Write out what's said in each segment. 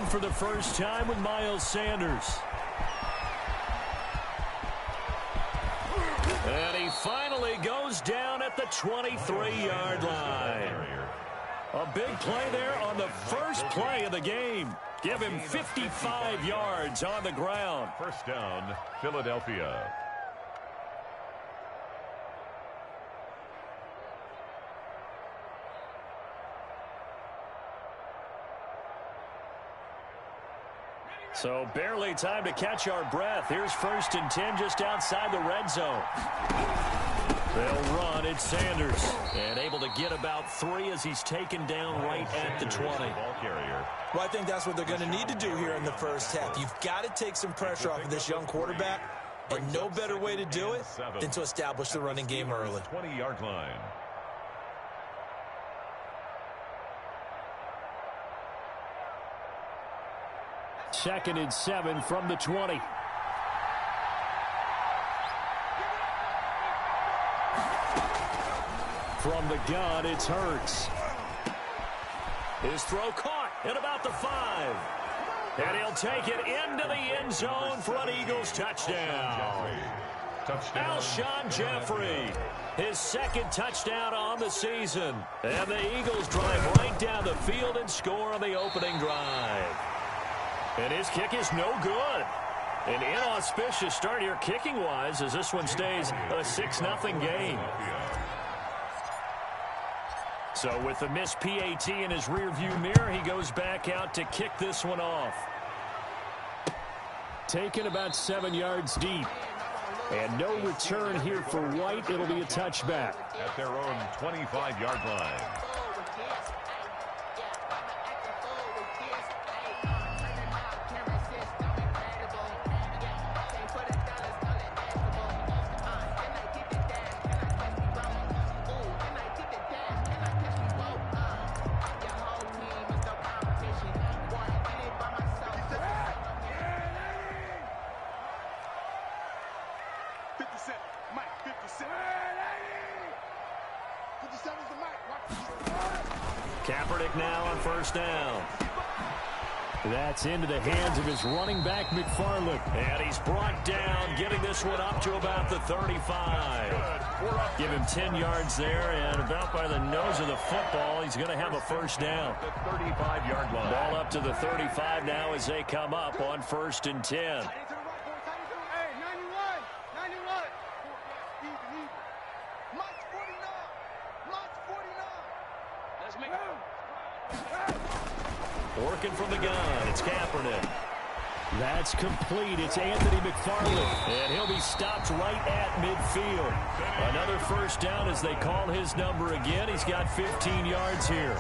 for the first time with Miles Sanders. And he finally goes down at the 23-yard line. A big play there on the first play of the game. Give him 55 yards on the ground. First down, Philadelphia. So barely time to catch our breath. Here's 1st and 10 just outside the red zone. They'll run. It's Sanders. And able to get about 3 as he's taken down right at the 20. Well, I think that's what they're going to need to do here in the first half. You've got to take some pressure off of this young quarterback. And no better way to do it than to establish the running game early. 20-yard line. Second and 7 from the 20. From the gun, it's Hurts. His throw caught at about the 5. And he'll take it into the end zone for an Eagles touchdown. Alshon Jeffrey, his 2nd touchdown on the season. And the Eagles drive right down the field and score on the opening drive. And his kick is no good. An inauspicious start here kicking-wise as this one stays a 6-0 game. So with the missed PAT in his rearview mirror, he goes back out to kick this one off. Taken about 7 yards deep. And no return here for White. It'll be a touchback. At their own 25-yard line. Kaepernick now on first down. That's into the hands of his running back, McFarland. And he's brought down, getting this one up to about the 35. Give him 10 yards there, and about by the nose of the football, he's going to have a first down. The 35-yard line. Ball up to the 35 now as they come up on 1st and 10. Working from the gun, it's Kaepernick. That's complete. It's Anthony McFarland. And he'll be stopped right at midfield. Another first down as they call his number again. He's got 15 yards here.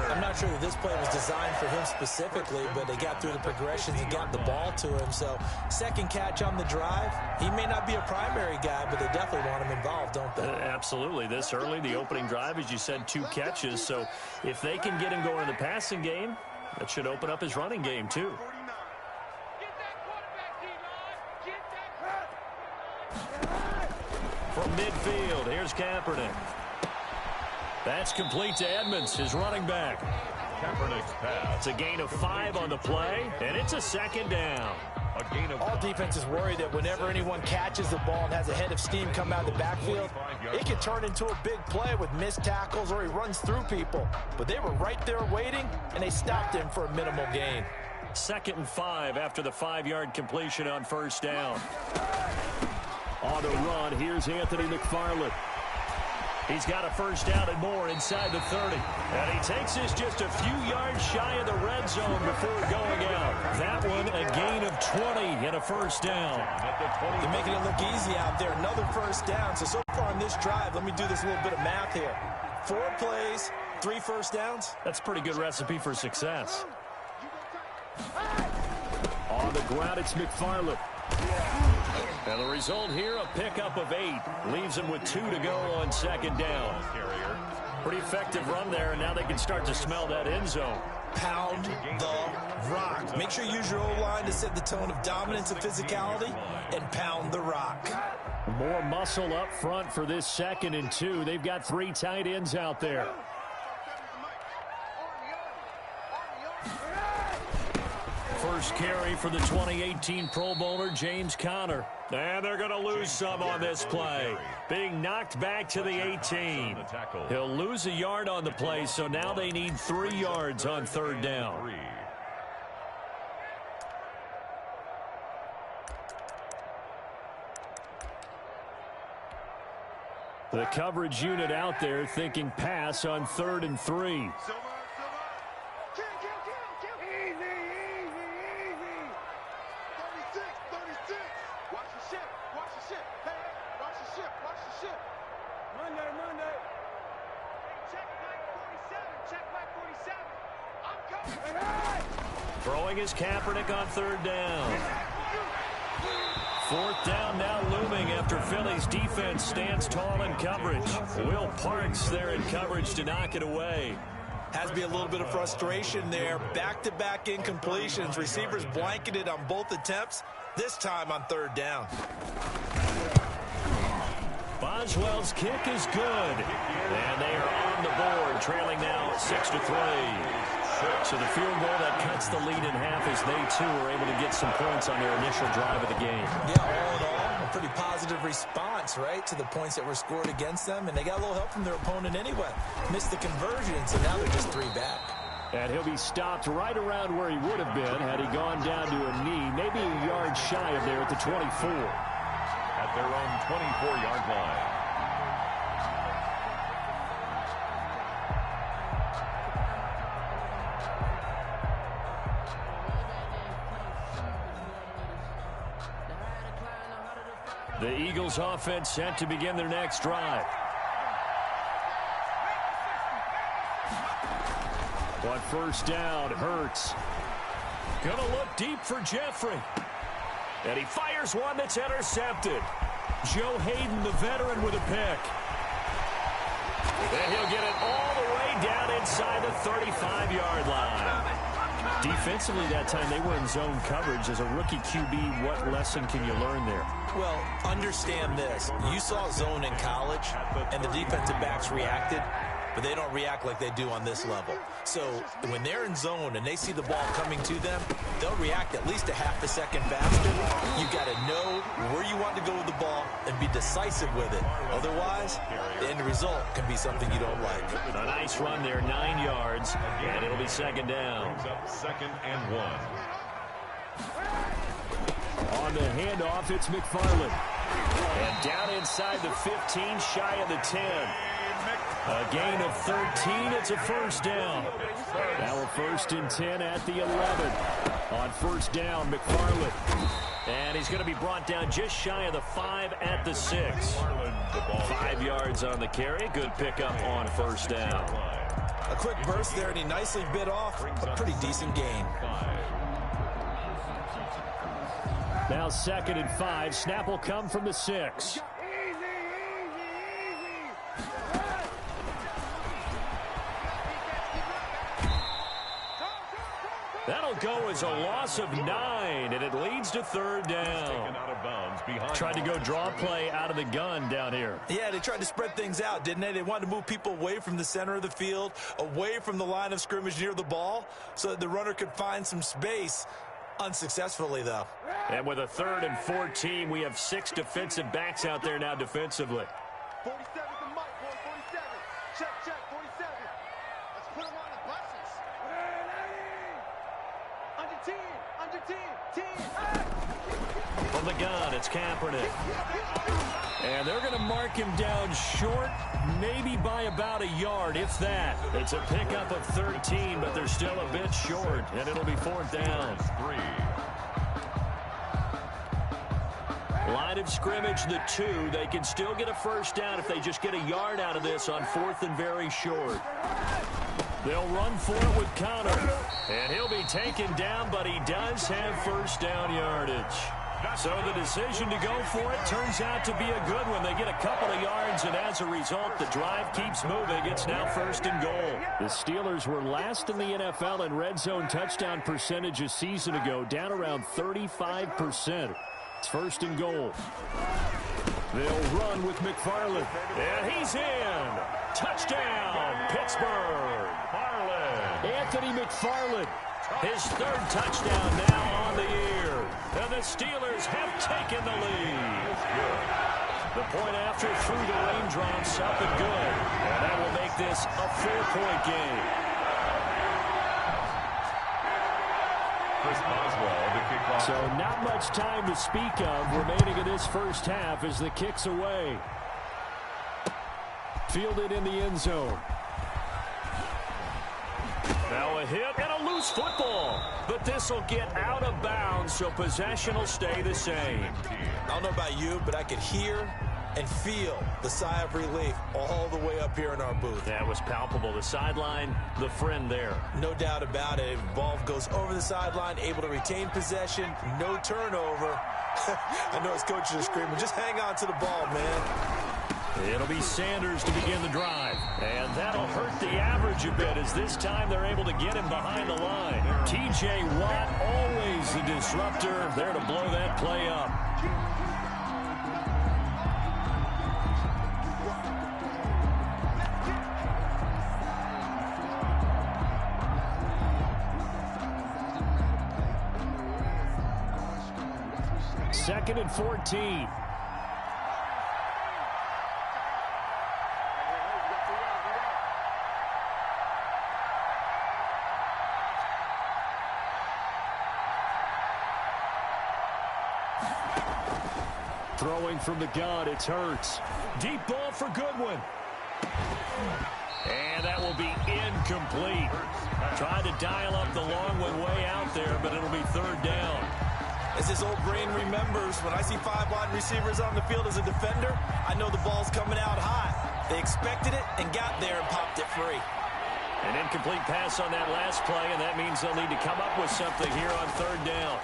I'm not sure that this play was designed for him specifically, but they got through the progressions and got the ball to him. So, 2nd catch on the drive. He may not be a primary guy, but they definitely want him involved, don't they? Absolutely. This early, the opening drive, as you said, 2 catches. So, if they can get him going in the passing game, that should open up his running game, too. From midfield, here's Kaepernick. That's complete to Edmonds, his running back. Kaepernick's pass. It's a gain of 5 on the play, and it's a 2nd down. A gain of all defenses worry that whenever anyone catches the ball and has a head of steam come out of the backfield, it can turn into a big play with missed tackles or he runs through people. But they were right there waiting, and they stopped him for a minimal gain. 2nd and 5 after the 5-yard completion on first down. On the run, here's Anthony McFarland. He's got a first down and more inside the 30. And he takes this just a few yards shy of the red zone before going out. That one, a gain of 20 and a first down. They're making it look easy out there. Another first down. So far on this drive, let me do this little bit of math here. 4 plays, 3 first downs. That's a pretty good recipe for success. On the ground, it's McFarland. And the result here, a pickup of 8. Leaves him with 2 to go on 2nd down. Pretty effective run there, and now they can start to smell that end zone. Pound the rock. Make sure you use your O-line to set the tone of dominance and physicality, and pound the rock. More muscle up front for this 2nd and 2. They've got 3 tight ends out there. first carry for the 2018 Pro Bowler, James Conner. And they're going to lose some on this play. Being knocked back to the 18. He'll lose a yard on the play, so now they need 3 yards on third down. The coverage unit out there thinking pass on 3rd and 3. Throwing is Kaepernick on 3rd down. 4th down now looming after Philly's defense stands tall in coverage. Will Parks there in coverage to knock it away. Has to be a little bit of frustration there. Back-to-back incompletions. Receivers blanketed on both attempts, this time on 3rd down. Boswell's kick is good. And they are on the board, trailing now 6-3. So the field goal that cuts the lead in half as they, too, are able to get some points on their initial drive of the game. Yeah, all in all, a pretty positive response, right, to the points that were scored against them. And they got a little help from their opponent anyway. Missed the conversion, so now they're just 3 back. And he'll be stopped right around where he would have been had he gone down to a knee, maybe a yard shy of there at the 24. At their own 24-yard line. The Eagles offense set to begin their next drive. On 1st down, Hurts. Gonna look deep for Jeffrey. And he fires one that's intercepted. Joe Hayden, the veteran, with a pick. And he'll get it all the way down inside the 35-yard line. Defensively that time, they were in zone coverage. As a rookie QB, what lesson can you learn there? Well, understand this. You saw zone in college, and the defensive backs reacted, but they don't react like they do on this level. So when they're in zone and they see the ball coming to them, they'll react at least a half a second faster. You've got to know where you want to go with the ball and be decisive with it. Otherwise, the end result can be something you don't like. A nice run there, 9 yards, and it'll be 2nd down. Brings up 2nd and 1. On the handoff, it's McFarland. And down inside the 15, shy of the 10. A gain of 13, it's a 1st down. Now a 1st and 10 at the 11. On 1st down, McFarland. And he's going to be brought down just shy of the 5 at the 6. 5 yards on the carry. Good pickup on 1st down. A quick burst there, and he nicely bit off a pretty decent gain. Now 2nd and 5. Snap will come from the 6. That'll go as a loss of 9, and it leads to 3rd down. Tried to go draw play out of the gun down here. Yeah, they tried to spread things out, didn't they? They wanted to move people away from the center of the field, away from the line of scrimmage near the ball, so that the runner could find some space. Unsuccessfully, though. And with a 3rd and 14, we have 6 defensive backs out there now defensively. 47 to Mike, boy, 47. Check, 47. Let's put him on the buses. Under 10, 10. From the gun, it's Kaepernick. And they're going to mark him down short, maybe by about a yard, if that. It's a pickup of 13, but they're still a bit short, and it'll be 4th down. 3. Line of scrimmage, the 2. They can still get a 1st down if they just get a yard out of this on 4th and very short. They'll run for it with Conner. And he'll be taken down, but he does have 1st down yardage. So the decision to go for it turns out to be a good one. They get a couple of yards, and as a result, the drive keeps moving. It's now 1st and goal. The Steelers were last in the NFL in red zone touchdown percentage a season ago, down around 35%. It's 1st and goal. They'll run with McFarland. And he's in. Touchdown, Pittsburgh. Farland. Anthony McFarland. His third touchdown now on the year. And the Steelers have taken the lead. The point after through the raindrops up and good. And that will make this a 4-point game. So not much time to speak of remaining in this first half as the kick's away. Fielded in the end zone. Now a hit and a loose football. But this will get out of bounds, so possession will stay the same. I don't know about you, but I could hear and feel the sigh of relief all the way up here in our booth. That was palpable. The sideline, the friend there. No doubt about it. Ball goes over the sideline, able to retain possession, no turnover. I know his coaches are screaming, just hang on to the ball, man. It'll be Sanders to begin the drive. And that'll hurt the average a bit as this time they're able to get him behind the line. T.J. Watt, always the disruptor, there to blow that play up. Second and 14. Throwing from the gun, it's Hurts. Deep ball for Goodwin. And that will be incomplete. Tried to dial up the long one way out there, but it'll be third down. As his old brain remembers, when I see 5 wide receivers on the field as a defender, I know the ball's coming out hot. They expected it and got there and popped it free. An incomplete pass on that last play, and that means they'll need to come up with something here on third down.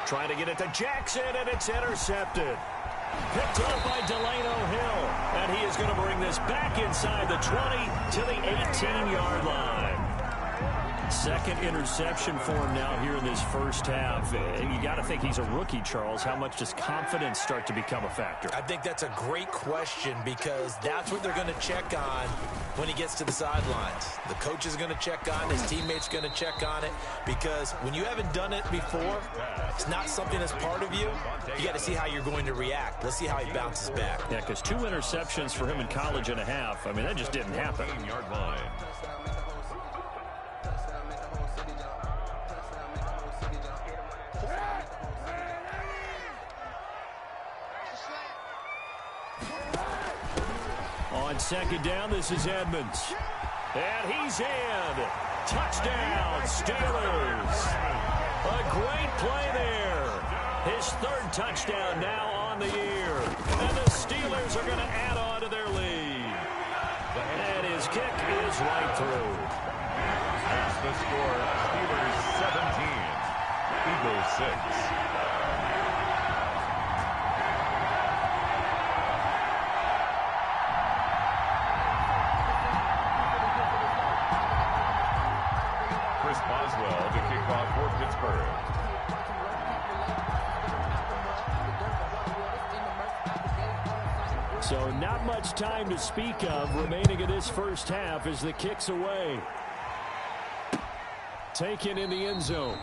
Trying to get it to Jackson, and it's intercepted. Picked up by Delano Hill, and he is going to bring this back inside the 20 to the 18-yard line. Second interception for him now here in this first half. You got to think he's a rookie, Charles. How much does confidence start to become a factor? I think that's a great question because that's what they're going to check on when he gets to the sidelines. The coach is going to check on it. His teammate's going to check on it because when you haven't done it before, it's not something that's part of you. You got to see how you're going to react. Let's see how he bounces back. Yeah, because 2 interceptions for him in college and a half. I mean, that just didn't happen. Yard line. On second down, this is Edmonds. And he's in. Touchdown, Steelers. A great play there. His third touchdown now on the year. And the Steelers are going to add on to their lead. And his kick is right through. That's the score. Steelers 17. Eagles 6. Boswell to kick off for Pittsburgh. So not much time to speak of remaining in this first half as the kick's away. Taken in the end zone.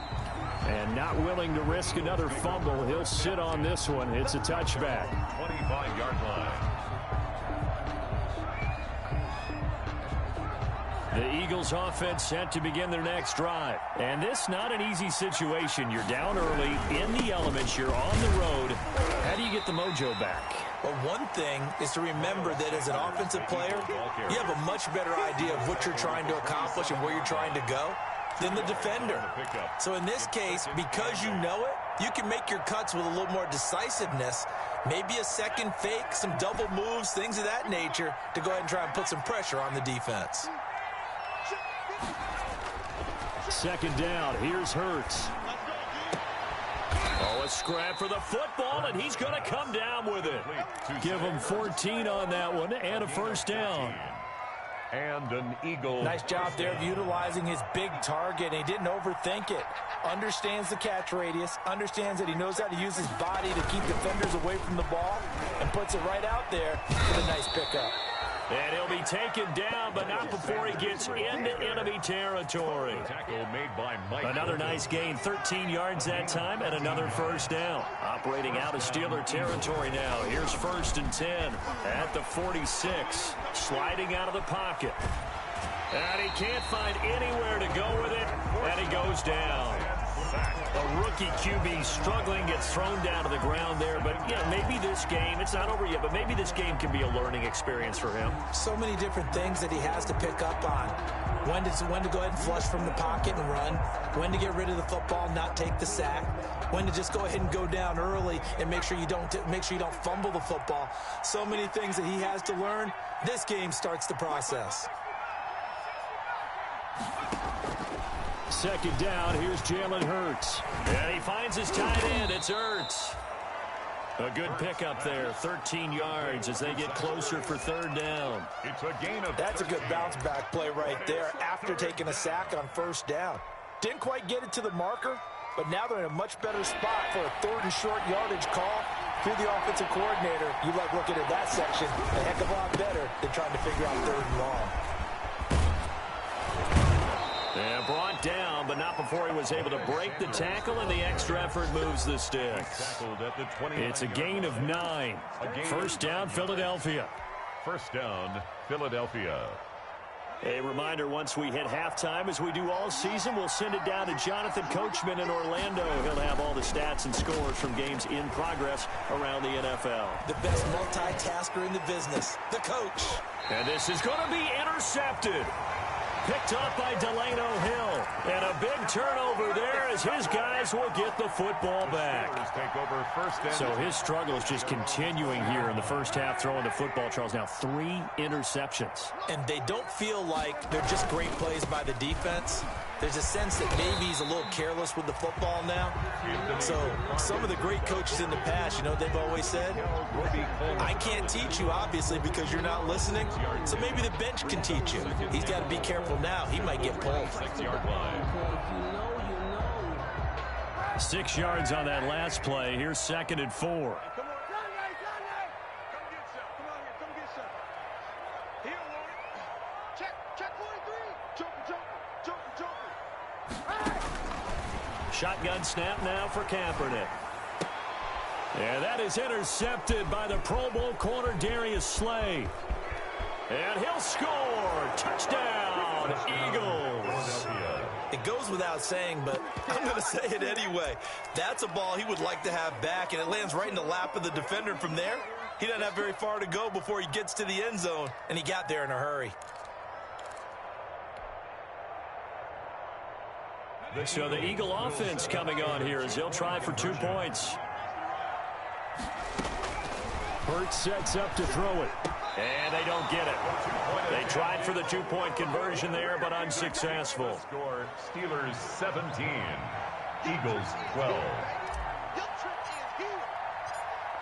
And not willing to risk another fumble. He'll sit on this one. It's a touchback. 25-yard line. The Eagles offense set to begin their next drive. And this not an easy situation. You're down early, in the elements, you're on the road. How do you get the mojo back? Well, one thing is to remember that as an offensive player, you have a much better idea of what you're trying to accomplish and where you're trying to go than the defender. So in this case, because you know it, you can make your cuts with a little more decisiveness, maybe a second fake, some double moves, things of that nature, to go ahead and try and put some pressure on the defense. Second down, here's Hurts. Oh, a scrap for the football, and he's going to come down with it. Give him 14 on that one and a first down. And an Eagle. Nice job there of utilizing his big target. He didn't overthink it. Understands the catch radius. Understands that he knows how to use his body to keep defenders away from the ball. And puts it right out there for the nice pickup. And he'll be taken down, but not before he gets into enemy territory. Another nice gain, 13 yards that time, and another first down. Operating out of Steeler territory now. Here's 1st and 10 at the 46. Sliding out of the pocket. And he can't find anywhere to go with it, and he goes down. A rookie QB struggling, gets thrown down to the ground there. But, yeah, maybe this game, it's not over yet, but maybe this game can be a learning experience for him. So many different things that he has to pick up on. When to go ahead and flush from the pocket and run. When to get rid of the football, not take the sack. When to just go ahead and go down early and make sure you don't fumble the football. So many things that he has to learn. This game starts the process. 2nd down, here's Jalen Hurts. And he finds his tight end, it's Hurts. A good pickup there, 13 yards as they get closer for 3rd down. It's a gain of That's a good bounce back play right there after taking a sack on 1st down. Didn't quite get it to the marker, but now they're in a much better spot for a 3rd and short yardage call. If you're the offensive coordinator, you like looking at that section a heck of a lot better than trying to figure out 3rd and long. And brought down, but not before he was able to break the tackle, and the extra effort moves the sticks. It's a gain of 9. 1st down, Philadelphia. 1st down, Philadelphia. A reminder, once we hit halftime, as we do all season, we'll send it down to Jonathan Coachman in Orlando. He'll have all the stats and scores from games in progress around the NFL. The best multitasker in the business, the coach. And this is going to be intercepted. Picked up by Delano Hill. And a big turnover there as his guys will get the football back. So his struggle is just continuing here in the first half, throwing the football, Charles. Now 3 interceptions. And they don't feel like they're just great plays by the defense. There's a sense that maybe he's a little careless with the football now. So some of the great coaches in the past, you know what they've always said? I can't teach you, obviously, because you're not listening. So maybe the bench can teach you. He's got to be careful now. He might get pulled. 6 yards on that last play. Here's 2nd and 4. Shotgun snap now for Kaepernick. And that is intercepted by the Pro Bowl corner Darius Slay. And he'll score. Touchdown, Eagles. It goes without saying, but I'm going to say it anyway. That's a ball he would like to have back, and it lands right in the lap of the defender from there. He doesn't have very far to go before he gets to the end zone, and he got there in a hurry. So the Eagle offense coming on here as they'll try for 2 points. Hurts sets up to throw it. And they don't get it. They tried for the 2-point conversion there, but unsuccessful. Score, Steelers 17, Eagles 12.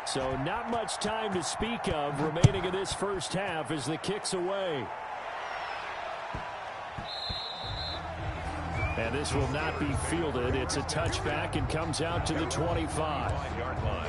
So not much time to speak of remaining in this first half as the kick's away. And this will not be fielded. It's a touchback and comes out to the 25-yard line.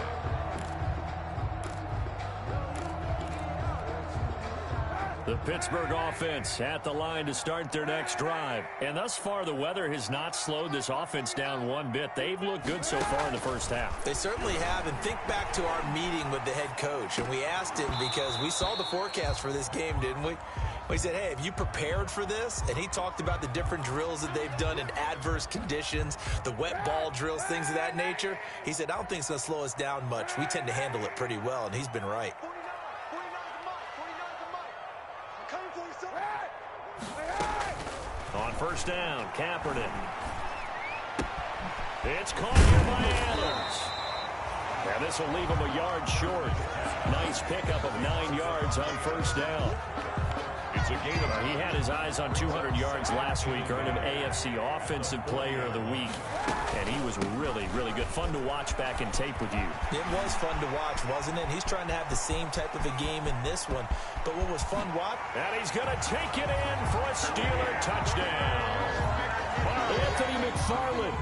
The Pittsburgh offense at the line to start their next drive. And thus far, the weather has not slowed this offense down one bit. They've looked good so far in the first half. They certainly have. And think back to our meeting with the head coach. And we asked him because we saw the forecast for this game, didn't we? We said, hey, have you prepared for this? And he talked about the different drills that they've done in adverse conditions, the wet ball drills, things of that nature. He said, I don't think it's going to slow us down much. We tend to handle it pretty well, and he's been right. On first down, Kaepernick. It's caught here by Adams. And this will leave him a yard short. Nice pickup of 9 yards on first down. It's a gain of He had his eyes on 200 yards last week, earned him AFC Offensive Player of the Week. And he was really, really good. Fun to watch back in tape with you. It was fun to watch, wasn't it? He's trying to have the same type of a game in this one. But what was fun, Watt? And he's going to take it in for a Steeler touchdown. Anthony McFarland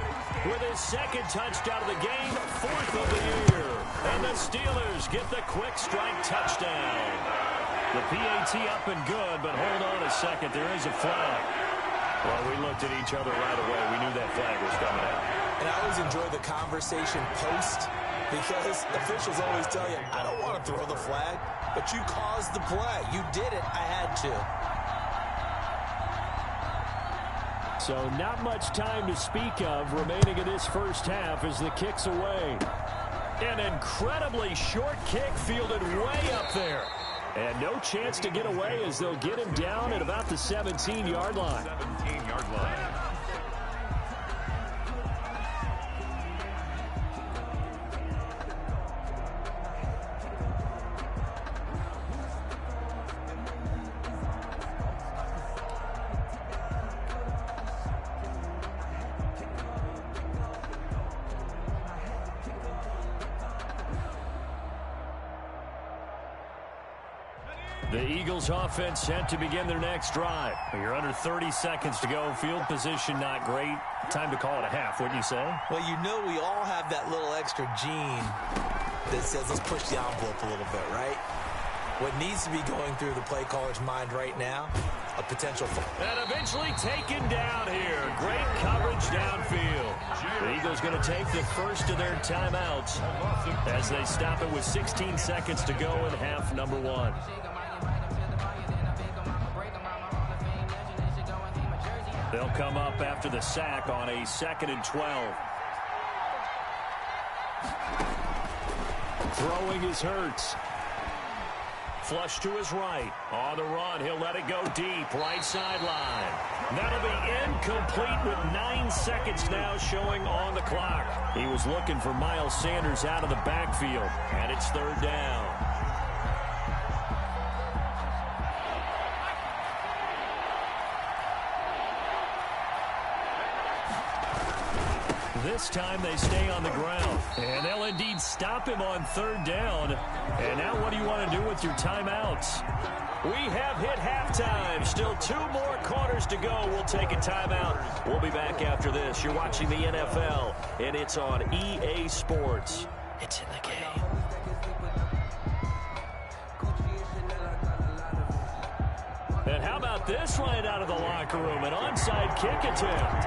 with his 2nd touchdown of the game, 4th of the year. And the Steelers get the quick strike touchdown. The PAT up and good, but hold on a second. There is a flag. Well, we looked at each other right away. We knew that flag was coming out. And I always enjoy the conversation post because officials always tell you, I don't want to throw the flag, but you caused the play. You did it. I had to. So not much time to speak of remaining in this first half as the kick's away. An incredibly short kick fielded way up there. And no chance to get away as they'll get him down at about the 17-yard line. 17-yard line. The Eagles offense set to begin their next drive. You're under 30 seconds to go. Field position not great. Time to call it a half, wouldn't you say? Well, you know we all have that little extra gene that says let's push the envelope a little bit, right? What needs to be going through the play caller's mind right now, a potential... And eventually taken down here. Great coverage downfield. The Eagles going to take the first of their timeouts as they stop it with 16 seconds to go in half number one. They'll come up after the sack on a 2nd and 12. Throwing is Hurts. Flush to his right. On the run, he'll let it go deep. Right sideline. That'll be incomplete with 9 seconds now showing on the clock. He was looking for Miles Sanders out of the backfield, and it's 3rd down. This time they stay on the ground. And they'll indeed stop him on 3rd down. And now what do you want to do with your timeouts? We have hit halftime. Still 2 more quarters to go. We'll take a timeout. We'll be back after this. You're watching the NFL, and it's on EA Sports. It's in the game. And how about this right out of the locker room? An onside kick attempt.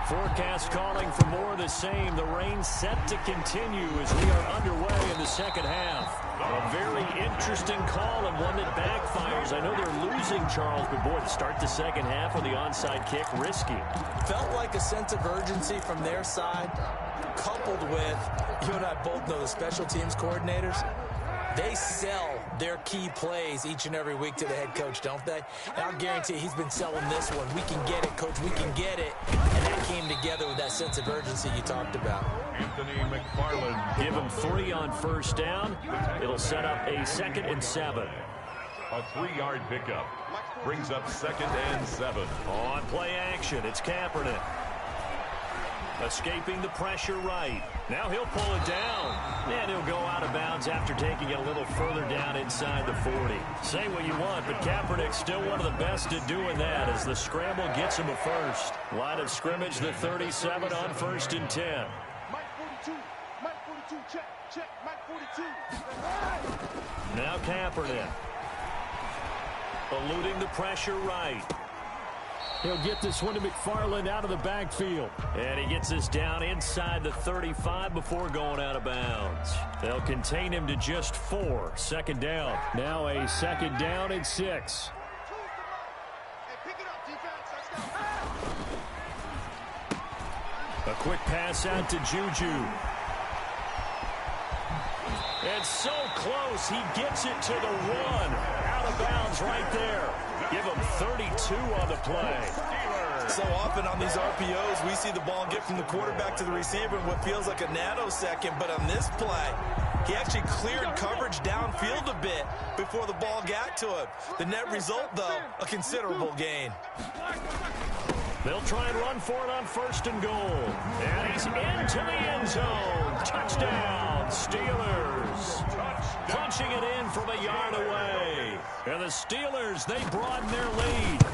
Forecast calling for more of the same. The rain set to continue as we are underway in the second half. A very interesting call and one that backfires. I know they're losing, Charles, but boy, to start the second half with the onside kick, risky. Felt like a sense of urgency from their side, coupled with, you and I both know the special teams coordinators. They sell their key plays each and every week to the head coach, don't they? And I'll guarantee he's been selling this one. We can get it, coach. We can get it. And that came together with that sense of urgency you talked about. Anthony McFarland. Give him 3 on 1st down. It'll set up a 2nd and 7. A 3-yard pickup. Brings up 2nd and 7. On play action, it's Kaepernick. Escaping the pressure right. Now he'll pull it down. And he'll go out of bounds after taking it a little further down inside the 40. Say what you want, but Kaepernick's still one of the best at doing that as the scramble gets him a first. Line of scrimmage, the 37 on 1st and 10. Mike 42. Mike 42. Check. Mike 42. Now Kaepernick. Eluding the pressure right. He'll get this one to McFarland out of the backfield. And he gets us down inside the 35 before going out of bounds. They'll contain him to just 4. 2nd down. Now a 2nd down and 6. Hey, pick it up, defense. Let's go. A quick pass out to Juju. And so close, he gets it to the 1. Out of bounds right there. Give him 32 on the play. So often on these RPOs, we see the ball get from the quarterback to the receiver in what feels like a nanosecond. But on this play, he actually cleared coverage downfield a bit before the ball got to him. The net result, though, a considerable gain. They'll try and run for it on 1st and goal. And he's into the end zone. Touchdown, Steelers. Punching it in from a yard away. And the Steelers, they broaden their lead.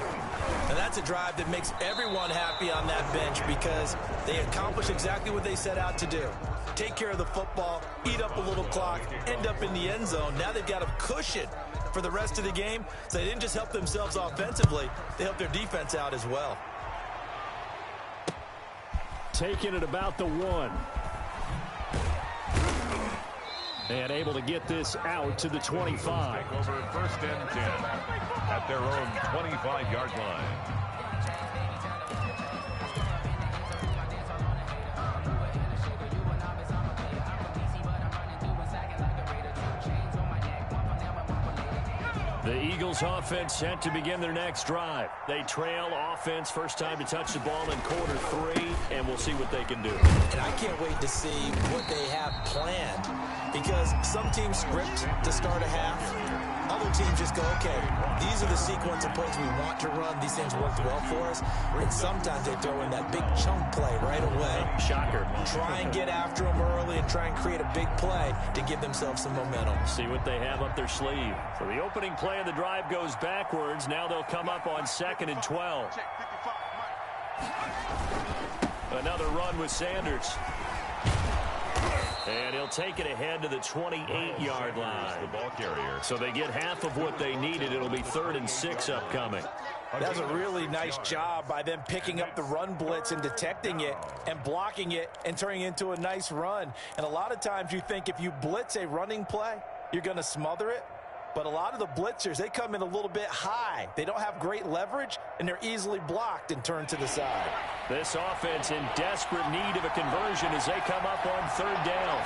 And that's a drive that makes everyone happy on that bench because they accomplish exactly what they set out to do. Take care of the football, eat up a little clock, end up in the end zone. Now they've got a cushion for the rest of the game. So they didn't just help themselves offensively, they helped their defense out as well. Taking it about the 1. And able to get this out to the 25. Take over 1st and 10 at their own 25-yard line. The Eagles offense set to begin their next drive. They trail offense, first time to touch the ball in quarter 3, and we'll see what they can do. And I can't wait to see what they have planned because some teams script to start a half. Other teams just go, okay, these are the sequence of plays we want to run. These things worked well for us. And sometimes they throw in that big chunk play right away. Shocker. Try and get after them early and try and create a big play to give themselves some momentum. See what they have up their sleeve. So the opening play of the drive goes backwards. Now they'll come up on 2nd and 12. Another run with Sanders. And he'll take it ahead to the 28-yard line. The ball carrier. So they get half of what they needed. It'll be 3rd and 6 upcoming. That's a really nice job by them picking up the run blitz and detecting it and blocking it and turning it into a nice run. And a lot of times you think if you blitz a running play, you're going to smother it. But a lot of the blitzers, they come in a little bit high. They don't have great leverage, and they're easily blocked and turned to the side. This offense in desperate need of a conversion as they come up on 3rd down.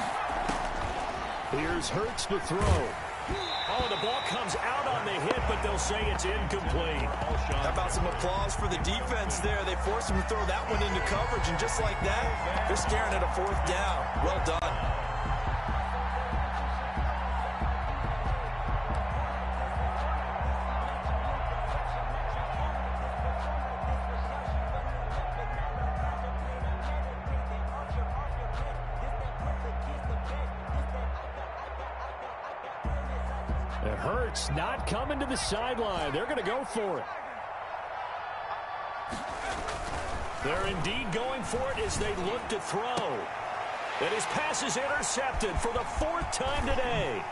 Here's Hurts to throw. Oh, the ball comes out on the hit, but they'll say it's incomplete. How about some applause for the defense there? They forced him to throw that one into coverage, and just like that, they're staring at a 4th down. Well done. Hurts not coming to the sideline. They're going to go for it. They're indeed going for it as they look to throw. And his pass is intercepted for the 4th time today.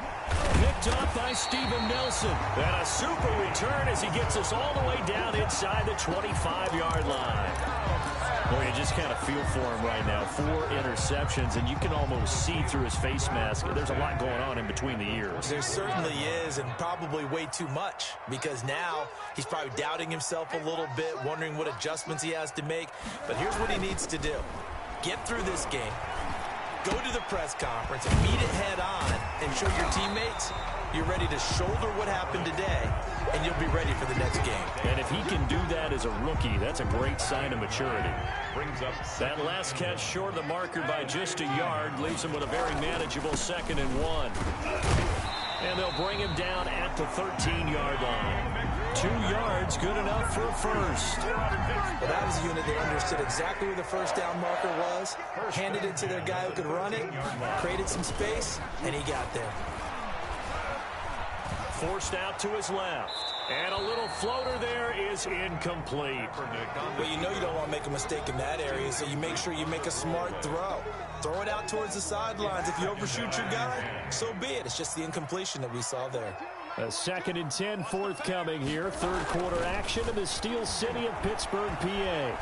Picked up by Steven Nelson. And a super return as he gets us all the way down inside the 25-yard line. Boy, you just kind of feel for him right now. 4 interceptions, and you can almost see through his face mask. There's a lot going on in between the ears. There certainly is, and probably way too much, because now he's probably doubting himself a little bit, wondering what adjustments he has to make. But here's what he needs to do. Get through this game, go to the press conference, and meet it head on, and show your teammates you're ready to shoulder what happened today, and you'll be ready for the next game. And if he can do that as a rookie, that's a great sign of maturity. Brings up that last catch short of the marker by just a yard, leaves him with a very manageable 2nd and 1. And they'll bring him down at the 13-yard line. 2 yards, good enough for a first. Well, that was a unit that understood exactly where the 1st down marker was, handed it to their guy who could run it, created some space, and he got there. Forced out to his left. And a little floater there is incomplete. Well, you know you don't want to make a mistake in that area, so you make sure you make a smart throw. Throw it out towards the sidelines. If you overshoot your guy, so be it. It's just the incompletion that we saw there. A 2nd and 10 forthcoming here. 3rd quarter action in the Steel City of Pittsburgh, PA.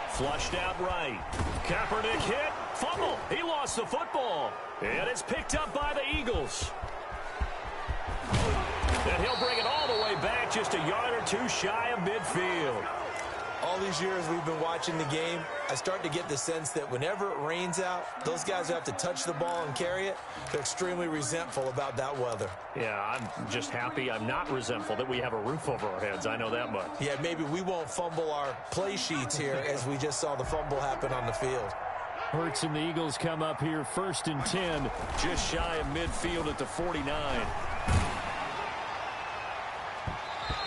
Flushed out right. Kaepernick hit. Fumble. He lost the football. And it's picked up by the Eagles. And he'll bring it all the way back, just a yard or 2 shy of midfield. All these years we've been watching the game, I start to get the sense that whenever it rains out, those guys who have to touch the ball and carry it, they're extremely resentful about that weather. Yeah, I'm just happy I'm not resentful that we have a roof over our heads. I know that much. Yeah, maybe we won't fumble our play sheets here as we just saw the fumble happen on the field. Hurts and the Eagles come up here 1st and 10, just shy of midfield at the 49.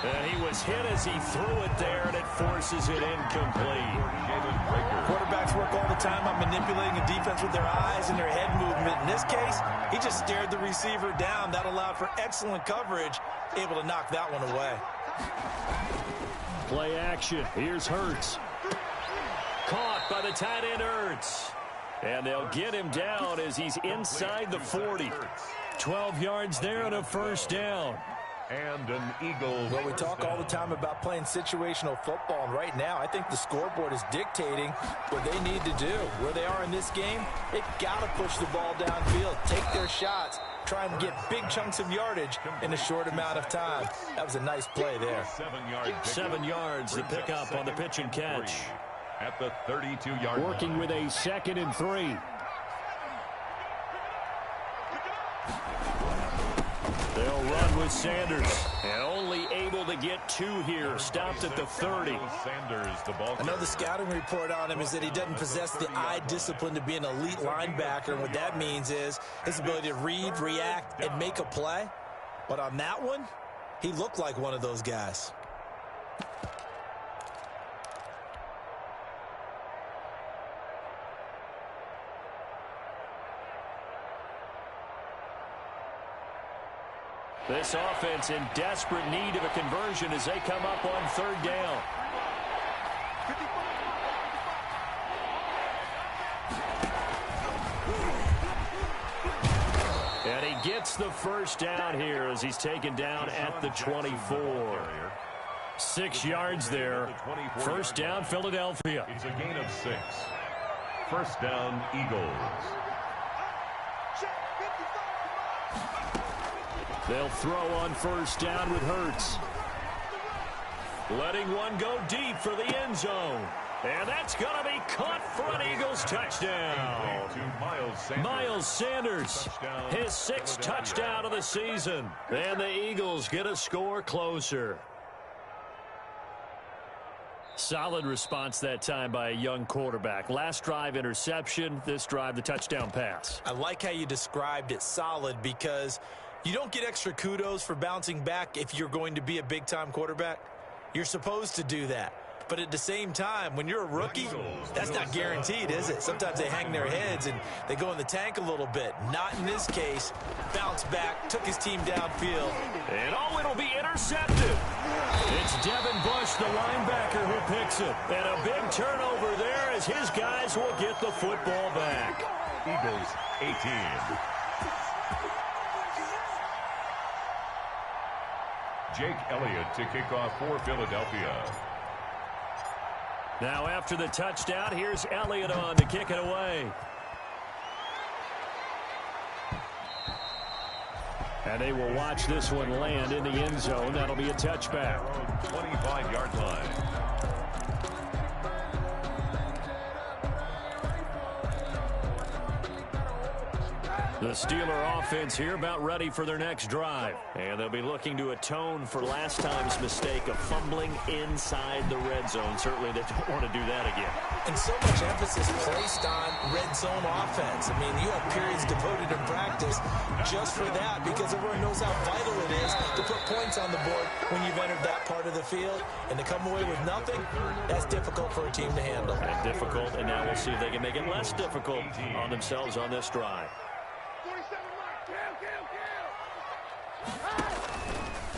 And he was hit as he threw it there, and it forces it incomplete. Quarterbacks work all the time on manipulating a defense with their eyes and their head movement. In this case, he just stared the receiver down. That allowed for excellent coverage, able to knock that one away. Play action. Here's Hurts. Caught by the tight end Hurts. And they'll get him down as he's inside the 40. 12 yards there and a first down. And an Eagle. Well, we talk all the time about playing situational football, and right now I think the scoreboard is dictating what they need to do. Where they are in this game, they've got to push the ball downfield, take their shots, try and get big chunks of yardage in a short amount of time. That was a nice play there. 7 yards, the pickup on the pitch and catch. At the 32-yard line. Working with a 2nd and 3. They'll run with Sanders. And only able to get 2 here. Stopped at the 30. I know the scouting report on him is that he doesn't possess the eye discipline to be an elite linebacker. And what that means is his ability to read, react, and make a play. But on that one, he looked like one of those guys. This offense in desperate need of a conversion as they come up on 3rd down. And he gets the first down here as he's taken down at the 24. 6 yards there. First down, Philadelphia. It's a gain of 6. First down, Eagles. They'll throw on first down with Hurts. Letting one go deep for the end zone. And that's going to be caught for an Eagles touchdown. Miles Sanders, his 6th touchdown of the season. And the Eagles get a score closer. Solid response that time by a young quarterback. Last drive, interception. This drive, the touchdown pass. I like how you described it, solid, because you don't get extra kudos for bouncing back if you're going to be a big-time quarterback. You're supposed to do that. But at the same time, when you're a rookie, that's not guaranteed, is it? Sometimes they hang their heads and they go in the tank a little bit. Not in this case. Bounced back, took his team downfield. And it'll be intercepted. It's Devin Bush, the linebacker, who picks it. And a big turnover there as his guys will get the football back. Eagles 18. Jake Elliott to kick off for Philadelphia. Now after the touchdown, here's Elliott on to kick it away. And they will watch this one land in the end zone. That'll be a touchback. 25-yard line. The Steeler offense here about ready for their next drive. And they'll be looking to atone for last time's mistake of fumbling inside the red zone. Certainly they don't want to do that again. And so much emphasis placed on red zone offense. I mean, you have periods devoted in practice just for that because everyone knows how vital it is to put points on the board when you've entered that part of the field. And to come away with nothing, that's difficult for a team to handle. And difficult, and now we'll see if they can make it less difficult on themselves on this drive.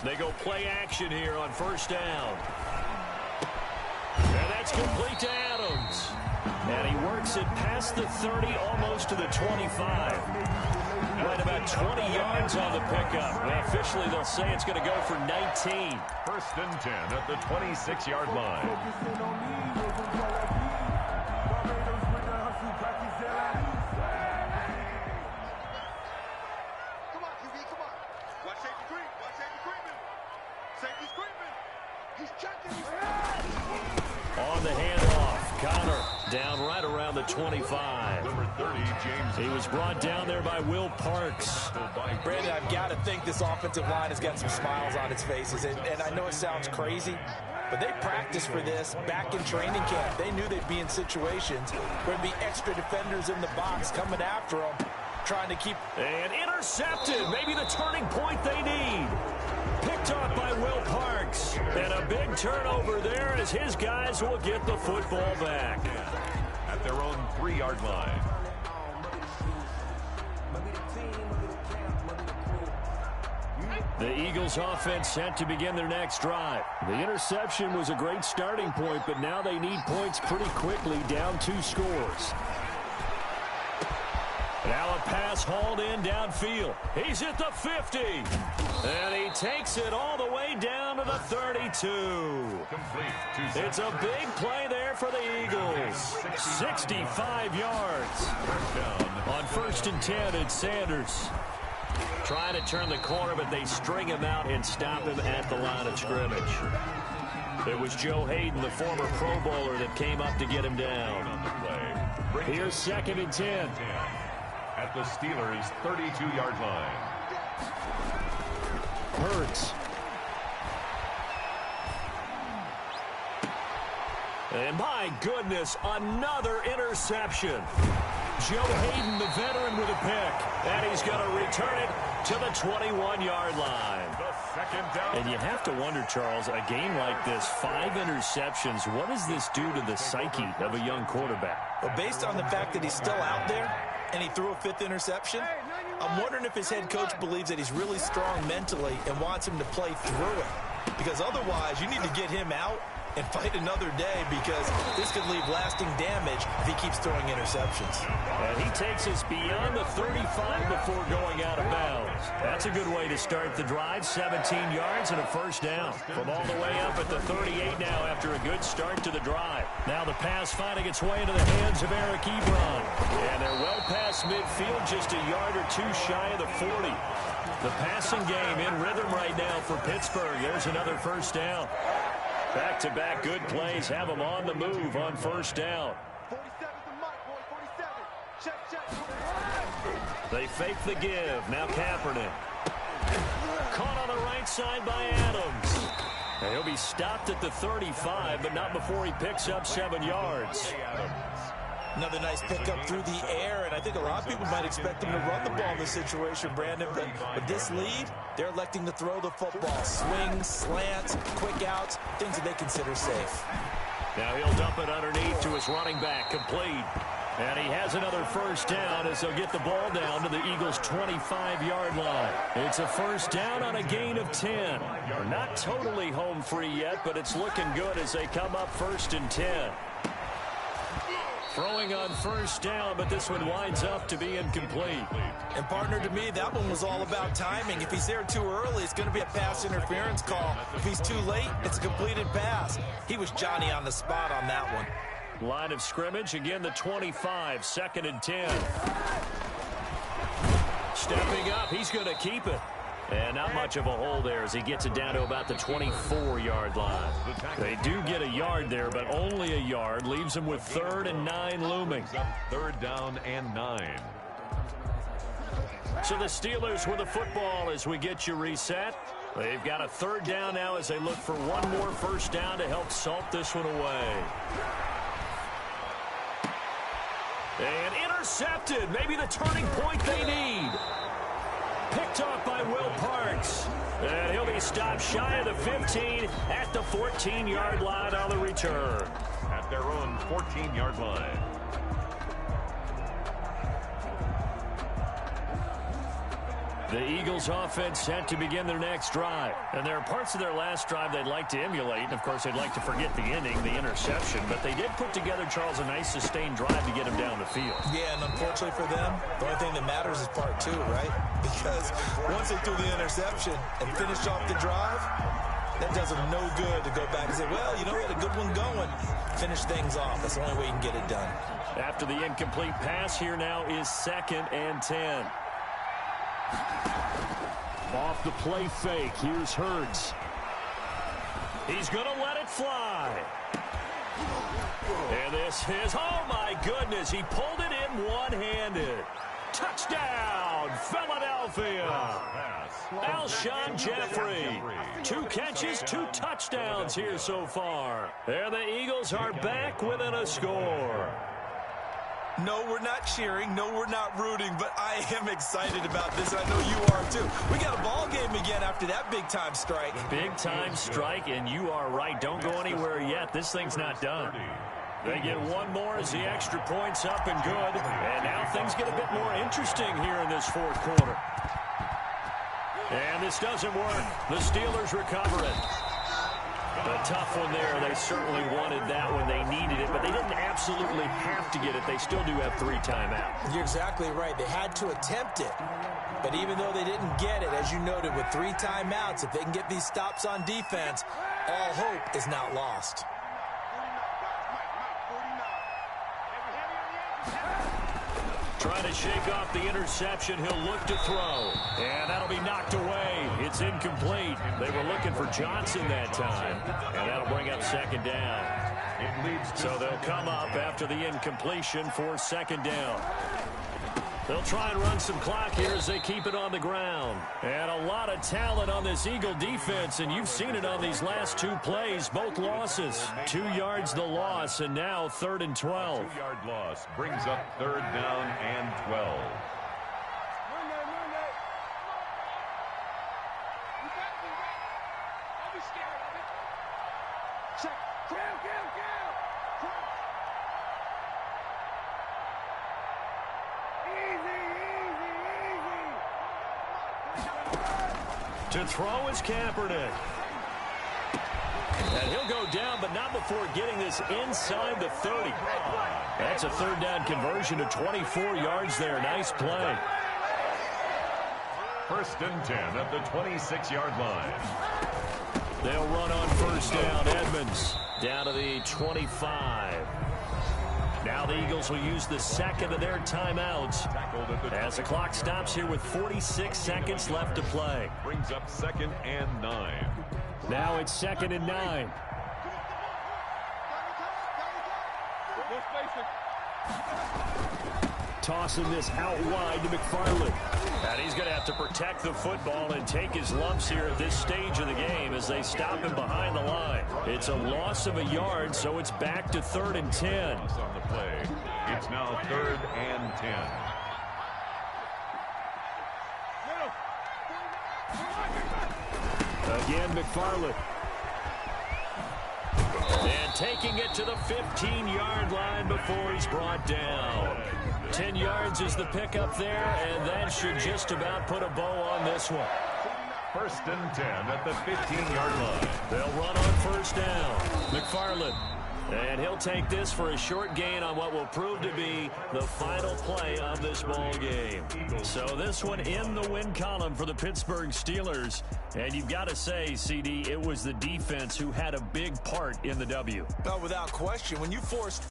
They go play action here on first down. And that's complete to Adams. And he works it past the 30, almost to the 25. Right about 20 yards on the pickup. And officially, they'll say it's going to go for 19. First and 10 at the 26-yard line. On the handoff, Connor down right around the 25. Number 30, James. He was brought down there by Will Parks. Brandon, I've got to think this offensive line has got some smiles on its faces. And I know it sounds crazy, but they practiced for this back in training camp. They knew they'd be in situations where there'd be extra defenders in the box coming after them, trying to keep... And intercepted. Maybe the turning point they need. Picked up by Will Parks. And a big turnover there as his guys will get the football back. At their own 3-yard line. The Eagles offense set to begin their next drive. The interception was a great starting point, but now they need points pretty quickly, down 2 scores. Now a pass hauled in downfield. He's at the 50. And he takes it all the way down to the 32. It's a big play there for the Eagles. 65 yards. On 1st and 10, it's Sanders. Trying to turn the corner, but they string him out and stop him at the line of scrimmage. It was Joe Hayden, the former Pro Bowler, that came up to get him down. Here's 2nd and 10. At the Steelers' 32-yard line. Hurts. And my goodness, another interception. Joe Hayden, the veteran, with a pick. And he's going to return it to the 21-yard line. And you have to wonder, Charles, a game like this, 5 interceptions, what does this do to the psyche of a young quarterback? Well, based on the fact that he's still out there and he threw a 5th interception, I'm wondering if his head coach believes that he's really strong mentally and wants him to play through it. Because otherwise, you need to get him out and fight another day, because this could leave lasting damage if he keeps throwing interceptions. And he takes us beyond the 35 before going out of bounds. That's a good way to start the drive. 17 yards and a 1st down. From all the way up at the 38 now after a good start to the drive. Now the pass finding its way into the hands of Eric Ebron. And they're well past midfield, just a yard or 2 shy of the 40. The passing game in rhythm right now for Pittsburgh. There's another 1st down. Back-to-back good plays have them on the move on 1st down. 47 the mic, boy, 47. Check. They fake the give. Now Kaepernick. Caught on the right side by Adams. And he'll be stopped at the 35, but not before he picks up 7 yards. Another nice pickup through the air, and I think a lot of people might expect him to run the ball in this situation, Brandon. But with this lead, they're electing to throw the football. Swings, slants, quick outs, things that they consider safe. Now he'll dump it underneath to his running back, complete. And he has another 1st down as they'll get the ball down to the Eagles' 25-yard line. It's a 1st down on a gain of 10. They're not totally home free yet, but it's looking good as they come up 1st and 10. Throwing on 1st down, but this one winds up to be incomplete. And, partner, to me, that one was all about timing. If he's there too early, it's going to be a pass interference call. If he's too late, it's a completed pass. He was Johnny on the spot on that one. Line of scrimmage, again the 25, 2nd and 10. Stepping up, he's going to keep it. And not much of a hole there as he gets it down to about the 24-yard line. They do get a yard there, but only a yard. Leaves them with 3rd and 9 looming. 3rd down and 9. So the Steelers with the football as we get you reset. They've got a 3rd down now as they look for one more 1st down to help salt this one away. And intercepted. Maybe the turning point they need. Picked off by Will Parks. And he'll be stopped shy of the 15 at the 14-yard line on the return. At their own 14-yard line. The Eagles offense set to begin their next drive. And there are parts of their last drive they'd like to emulate. And, of course, they'd like to forget the inning, the interception. But they did put together, Charles, a nice sustained drive to get him down the field. Yeah, and unfortunately for them, the only thing that matters is part 2, right? Because once they threw the interception and finished off the drive, that does them no good to go back and say, well, you know, we had a good one going. Finish things off. That's the only way you can get it done. After the incomplete pass, here now is 2nd and 10. Off the play fake, here's Hurts. He's going to let it fly. And this is, oh my goodness, he pulled it in one-handed. Touchdown, Philadelphia. Alshon Jeffrey. 2 catches, 2 touchdowns here so far. And the Eagles are back within a score. No, we're not cheering. No, we're not rooting, but I am excited about this, and I know you are too. We got a ball game again after that big-time strike. Big-time strike, and you are right. Don't go anywhere yet. This thing's not done. They get one more as the extra point's up and good. And now things get a bit more interesting here in this 4th quarter. And this doesn't work. The Steelers recover it. A tough one there. They certainly wanted that when they needed it, but they didn't absolutely have to get it. They still do have 3 timeouts. You're exactly right. They had to attempt it. But even though they didn't get it, as you noted, with 3 timeouts, if they can get these stops on defense, all hope is not lost. Trying to shake off the interception. He'll look to throw. And that'll be knocked away. It's incomplete. They were looking for Johnson that time. And that'll bring up 2nd down. So they'll come up after the incompletion for 2nd down. They'll try and run some clock here as they keep it on the ground. And a lot of talent on this Eagle defense, and you've seen it on these last 2 plays, both losses. 2 yards the loss, and now 3rd and 12. 2-yard loss brings up 3rd down and 12. To throw is Kaepernick. And he'll go down, but not before getting this inside the 30. That's a 3rd down conversion to 24 yards there. Nice play. 1st and 10 at the 26-yard line. They'll run on 1st down. Edmonds down to the 25. Now the Eagles will use the 2nd of their timeouts as the clock stops here with 46 seconds left to play. Brings up 2nd and 9. Now it's 2nd and 9. Tossing this out wide to McFarland. And he's going to have to protect the football and take his lumps here at this stage of the game as they stop him behind the line. It's a loss of a yard, so it's back to 3rd and 10. On the play. It's now 3rd and 10. Again, McFarland. And taking it to the 15-yard line before he's brought down. 10 yards is the pickup there, and that should just about put a bow on this one. 1st and 10 at the 15-yard line. They'll run on 1st down. McFarland. And he'll take this for a short gain on what will prove to be the final play of this ball game. So this one in the win column for the Pittsburgh Steelers. And you've got to say, CD, it was the defense who had a big part in the W. No, without question, when you forced